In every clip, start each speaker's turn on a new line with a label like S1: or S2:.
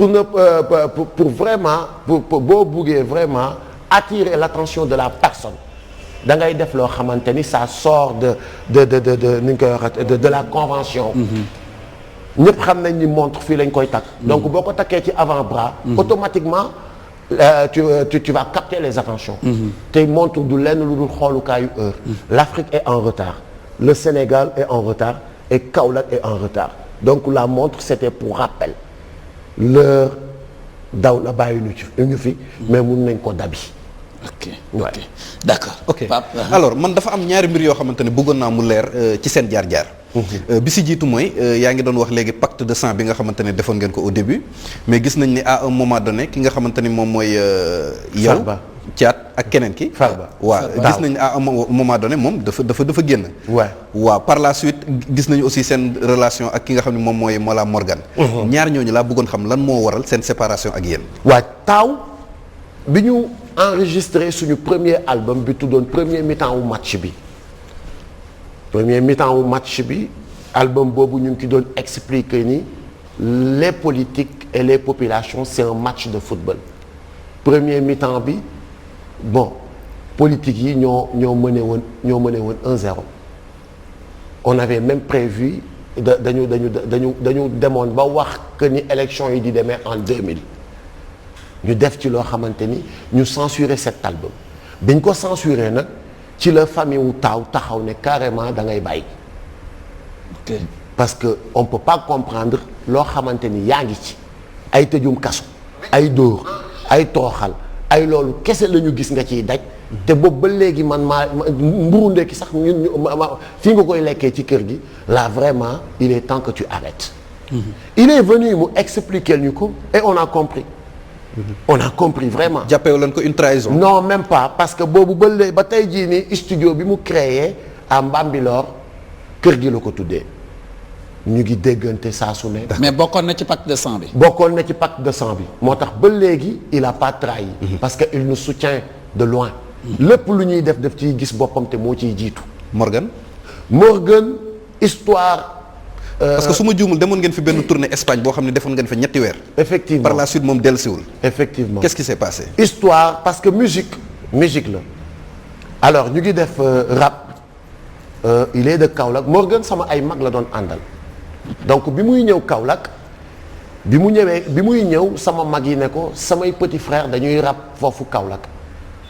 S1: pour vraiment pour boo buggee vraiment attirer l'attention de la personne da ngay def loo xamante ni ça sort ni ñu koy waxee de la convention. ñëpp xam nañ ni montre fii lañ koy takk. donc boo ko takkee ci avant-bras. automatiquement tu vas capter les attentions. te montre du lenn lu dul xoolukaayu heure. l'Afrique est en retard. le Sénégal est en retard et Kaolack est en retard donc la montre c'était pour rappel. l'heure daw na bàyyi ñu fi mais mun nañ ko dabi.
S2: ok
S1: ouais.
S2: ok d'accord.
S3: ok alors man dafa am ñaari mbir yoo xamante ne bëggoon naa mu leer ci seen jaar-jaar. bi si jiitu mooy yaa ngi doon wax léegi pacte de sang bi nga xamante ne defoon ngeen ko au début mais gis nañ ni à un moment donné ki nga xamante ni moom mooy. yow Thiat ak keneen ki.
S1: Farba
S3: waaw gis nañ à un moment donné moom dafa génn. waaw par la suite gis nañu aussi seen relation ak ki nga xam ne moom mooy Mollah Morgan. ñaar ñooñu laa bëggoon xam lan moo waral seen séparation ak yéen.
S1: waa taaw bi ñu enregistré suñu premier album bi tuddoon premier mi-temps wu match bi. premier mi-temps wu match bi album boobu ñu ngi ci doon expliquer ni les politiques et les populations c'est un match de football. premier mi-temps bi bon politique yi ñoo mëne woon 1-0 on avait même prévu dañu demoon ba wax que ni élection yi di demee en 2000 ñu def ci loo xamante ni ñu censurer cet album biñ ko censurer nag ci la famille wu taaw taxaw ne carrément da ngay bàyyi. parce que on peut pas comprendre loo xamante ni yaa ngi ci ay tëjum kaso ay dóor ay tooxal ay loolu kese la ñu gis nga ciy daj te boobu ba léegi man mburu ndekki sax ñun fii nga koy lekkee ci kër gi là vraiment il est temps que tu arrêtes. il est venu mu expliquer ñu ko et on a compris. on a compris vraiment.
S3: jàppee leen ko une trahison.
S1: non même pas parce que boobu ba léegi ba tey jii nii studio bi mu créé à Mbambilor kër gi la ko tuddee ñu ngi déggante saa su ne.
S2: mais bokkoon na ci pacte de sang bi.
S1: bokkoon na ci pacte de sang bi moo tax ba léegi il a pas trahi. parce que il nous soutient de loin. lépp lu ñuy def ciy gis boppam te moo ciy jiitu.
S3: Morgan
S1: histoire.
S3: parce que su ma juumul demoon ngeen fi benn tournée Espagne boo xam ne defoon ngeen fa ñetti weer.
S1: effectivement
S3: par la suite moom dellusiwul.
S1: effectivement
S3: qu'est-ce qui s'est passé.
S1: histoire parce que musique la alors ñu ngi def rap il est de Kaolack Morgan sama ay mag la doon àndal donc bi muy ñëw Kaolack bi muy ñëw sama mag yi ne ko samay petit frère dañuy rap foofu Kaolack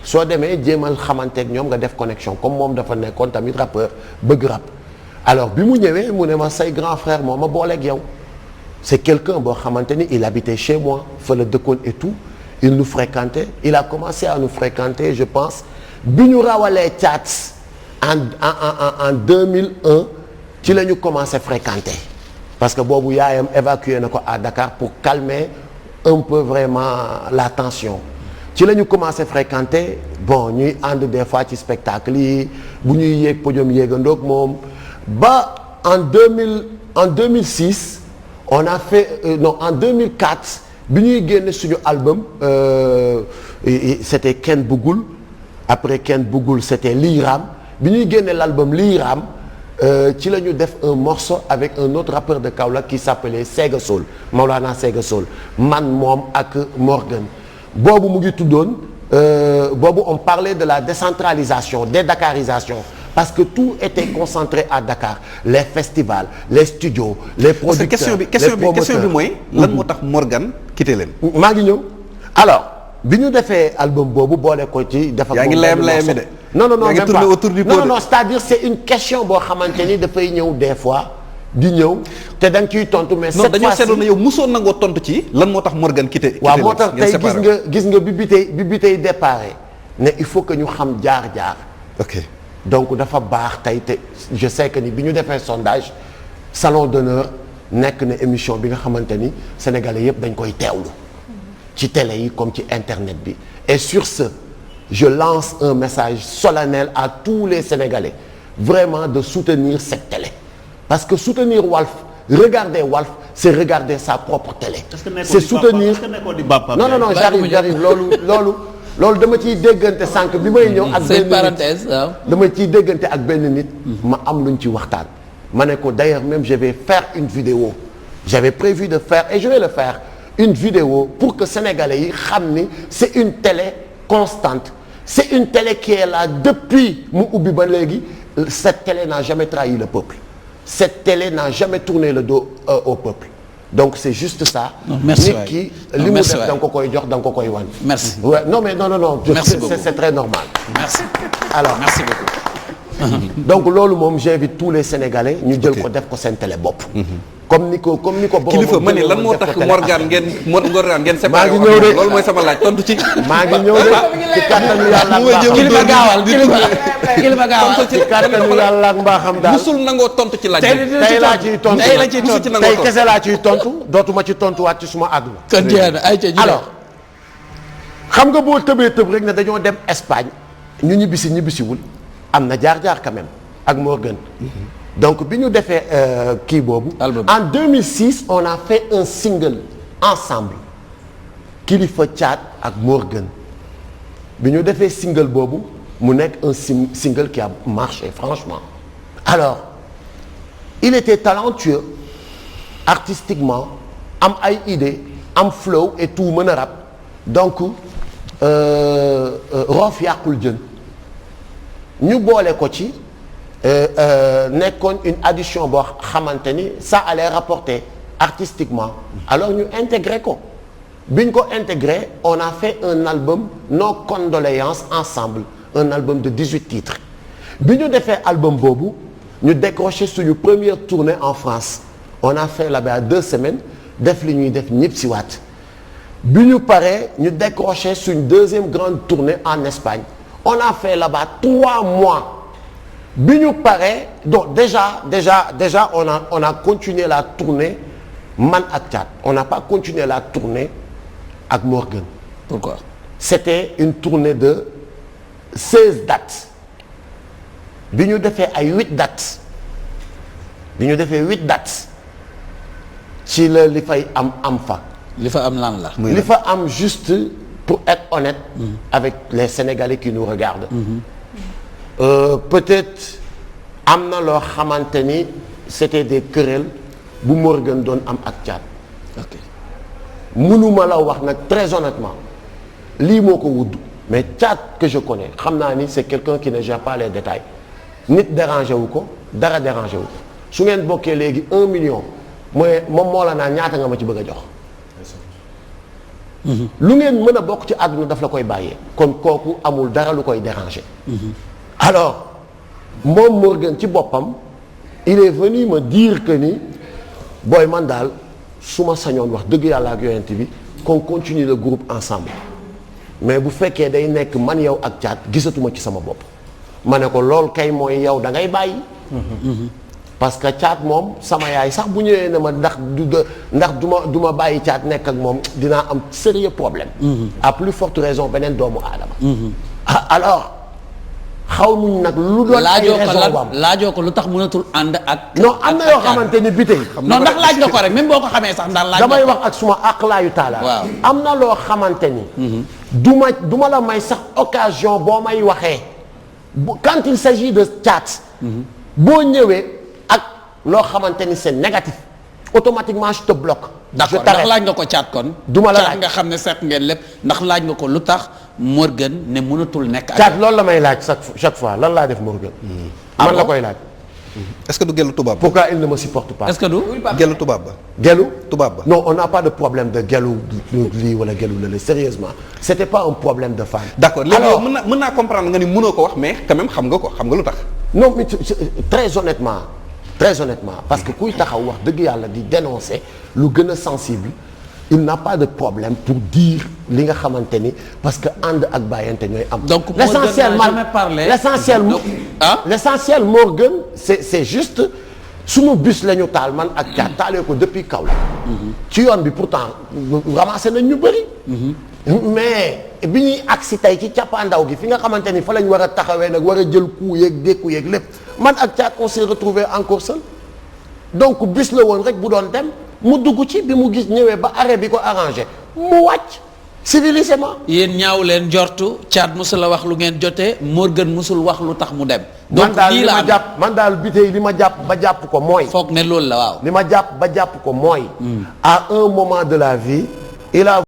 S1: soo demee jéemal xamanteeg ñoom nga def connexion comme moom dafa nekkoon tamit rappeur bëgg rap. alors bi mu ñëwee mu ne ma say grand frère moo ma booleeg yow c'est quelqu'un boo xamante ni il habitait chez moi fa la dëkkoon et tout il nous fréquentait il a commencé à nous fréquenter je pense bi ñu rawalee Thiat en 2001 ci la ñu commencé fréquenter parce que boobu yaayam évacué na ko à Dakar pour calmer un peu vraiment la tension ci la ñu commencé fréquenter bon ñuy ànd des fois ci spectacle yi bu ñuy yéeg podium yéegandoog moom ba en 2006 on a fait en 2004 bi ñuy génne suñu album c'était Kenn Bugul après Kenn Bugul c'était Liram bi ñuy génne l'album Liram ci la ñu def un morceau avec un autre rappeur de Kaolack qui s'appelait Sega Soul Maulana Sega Soul man moom ak Morgan boobu mu ngi tuddoon boobu on parlait de la décentralisation dédakarisation parce que tout était concentré à Dakar les festivals les studios les producteurs
S3: question bi mooy lan moo tax Morgan quitté leen.
S1: maa ngi ñëw alors bi ñu defee album boobu boole ko ci. dafa
S3: yaa ngi layam-layami de.
S1: non
S3: même pas autour du pot
S1: non c'est-à-dire c'est une question boo xamante ni dafay ñëw des fois di ñëw te da nga ciy tontu mais. cette fois-ci
S3: dañoo seetlu ne yow mosoon nangoo tontu ci. lan moo tax Morgan quitté
S1: waaw moo tax tey gis nga bi tey déparé ne il faut que ñu xam jaar-jaar.
S3: ok.
S1: donc dafa baax tey te je sais que ni bi ñu defee sondage salon d'honneur nekk na émission bi nga xamante ni sénégalais yëpp dañ koy teewlu ci télé yi comme ci internet bi et sur ce je lance un message solennel à tous les sénégalais vraiment de soutenir cette télé parce que soutenir Walf regarder Walf c'est regarder sa propre télé c'est soutenir non j'arrive loolu dama ciy déggante sànq bi may ñëw ak benn
S2: parenthèse waaw
S1: dama ciy déggante ak benn nit ma am luñ ci waxtaan ma ne ko d'ailleurs même je vais faire une vidéo j'avais prévu de faire et je vais le faire une vidéo pour que sénégalais yi xam ni c'est une télé constante c'est une télé qui est là depuis mu ubbi ba léegi cette télé n'a jamais trahi le peuple cette télé n'a jamais tourné le dos au peuple donc c'est juste ça.
S2: merci
S1: nit ki li mu def da nga ko koy jox da nga ko koy wan.
S2: merci
S1: ouais, non mais non.
S2: merci beaucoup
S1: c'est très normal.
S2: merci.
S1: alors
S2: merci beaucoup.
S1: donc loolu moom j'invite tous les sénégalais ñu jël ko def ko seen télé bopp. comme ni ko borom
S3: kilifa ma ne lan moo tax Morgan ngeen séparé
S1: maa ngi ñëw de
S3: loolu mooy sama laaj tontu ci.
S1: maa ngi ñëw de ci kàttanu yàlla ak mbaaxam
S2: kilifa gaawal kilifa gaawal
S1: ci kàttanu yàlla ak mbaaxam daal
S3: musul nangoo tontu ci laaj.
S1: tey laa ciy tontu
S2: tey la ciy tontu
S1: tey kese laa ciy tontu dootuma ci tontuwaat ci suma àdduna.
S2: kon jeex na ay
S1: alors xam nga boo tëbee tëb rek ne dañoo dem Espagne ñu ñibbisiwul am na jaar-jaar quand même ak Morgan. donc bi ñu defee kii boobu. en 2006 on a fait un single ensemble Kilifeu Thiat ak Morgan bi ñu defee single boobu mu nekk un single qui a marché franchement. alors il était talentueux artistiquement am ay idées am flow et tout mën a rap donc roof yàqul jën ñu boole ko ci. nekkoon une addition boo xamante ni ça allait rapporter artistiquement alors ñu intégré ko bi ñu ko intégré on a fait un album Nos condoléances ensemble un album de 18 titres bi ñu defee album boobu ñu décroché suñu première tournée en France on a fait là-bas 2 semaines def li ñuy def ñëpp si waat bi ñu paree ñu décroché suñu deuxième grande tournée en Espagne on a fait là-bas 3 mois bi ñu paree donc déjà on a continué la tournée man ak Thiat on n'a pas continué la tournée ak Morgan.
S2: pourquoi.
S1: c'était une tournée de 16 dates bi ñu defee ay 8 dates ci la li fay am fa.
S2: li fa am lan la.
S1: li fa am juste pour être honnête. avec les Sénégalais qui nous regardent. peut-être am na loo xamante ni c'était des querelles bu Morgan doon am ak Thiat.
S2: ok
S1: mënuma la wax nag très honnêtement lii moo ko wudd mais Thiat que je connais xam naa ni c'est quelqu'un qui ne gère pas les détails nit dérangé wu ko dara dérangé wu ko su ngeen bokkee léegi 1 million mooy moom moo la naan ñaata nga ma ci bëgg a jox. lu ngeen mën a bokk ci àdduna daf la koy bàyyee kon kooku amul dara lu koy déranger. alors moom Morgan ci boppam il est venu me dire que ni booy man daal su ma sañoon wax dëgg yàlla ak yonent bi qu'on continue le groupe ensemble mais bu fekkee day nekk man yow ak Thiat gisatuma ci sama bopp ma ne ko lool kay mooy yow da ngay bàyyi. parce que Thiat moom sama yaay sax bu ñëwee ne ma ndax du ma bàyyi Thiat nekk ak moom dinaa am sérieux problème. à plus forte raison beneen doomu aadama. alors xaw muñ nag lu doon ay raison bam
S2: laajoo ko lu tax mënatul ànd ak.
S1: non am na yoo xamante ni bi tey.
S2: non ndax laaj nga ko rek même boo ko xamee sax ndax laaj
S1: damay wax ak suma aqlaayu taala.
S2: waaw
S1: am na loo xamante ni. du ma la may sax occasion boo may waxee quand il s'agit de Thiat. boo ñëwee ak loo xamante ni c'est négatif automatiquement je te bloque.
S2: d'accord ndax laaj nga ko Thiat kon.
S1: du ma la laaj
S2: nga xam ne seq ngeen lépp ndax laaj nga ko lu tax Morgan ne mënatul nekk.
S1: Thiat loolu la may laaj chaque fois lan laa def Morgan. man la koy laaj.
S3: est-ce que du gelu tubaab ba.
S1: pourquoi il ne me supporte pas.
S2: est-ce que du.
S3: gelu tubaab ba.
S1: gelu
S3: tubaab ba.
S1: non on n'a pas de problème de gelu lii wala gelu lële sérieusement c'était pas un problème de femme.
S3: d'accord léegi yow mën naa comprendre nga ni mënoo ko wax mais quand même xam nga lu tax.
S1: non mais très honnêtement parce que kuy taxaw wax dëgg yàlla di dénoncer lu gën a sensible il n'a pas de problème pour dire li nga xamante ni parce que ànd ak bàyyante ñooy am.
S2: donc l'essentiel
S1: l'essentiel Morgan c'est juste sunu bus la ñu taal man ak Thiat taalee ko depuis Kaolack. ci yoon bi pourtant ramassé nañ ñu bëri. mais bi ñuy agsi tey ci cappaandaw gi fi nga xamante ni fa lañ war a taxawee nag war a jël coup yeeg dékku yeeg lépp man ak Thiat on s'est retrouvé encore seul donc bis la woon rek bu doon dem mu dugg ci bi mu gis ñëwee ba arrêt bi ko arrangé mu wàcc civilisement.
S2: yéen ñaaw leen jortu Thiat musul la wax lu ngeen jotee Morgan musul wax lu tax mu dem. donc lii la
S1: man daal bi tey li ma jàpp ba jàpp ko mooy.
S2: foog ne loolu la waaw.
S1: li ma jàpp ba jàpp ko mooy. à un moment de la vie. il a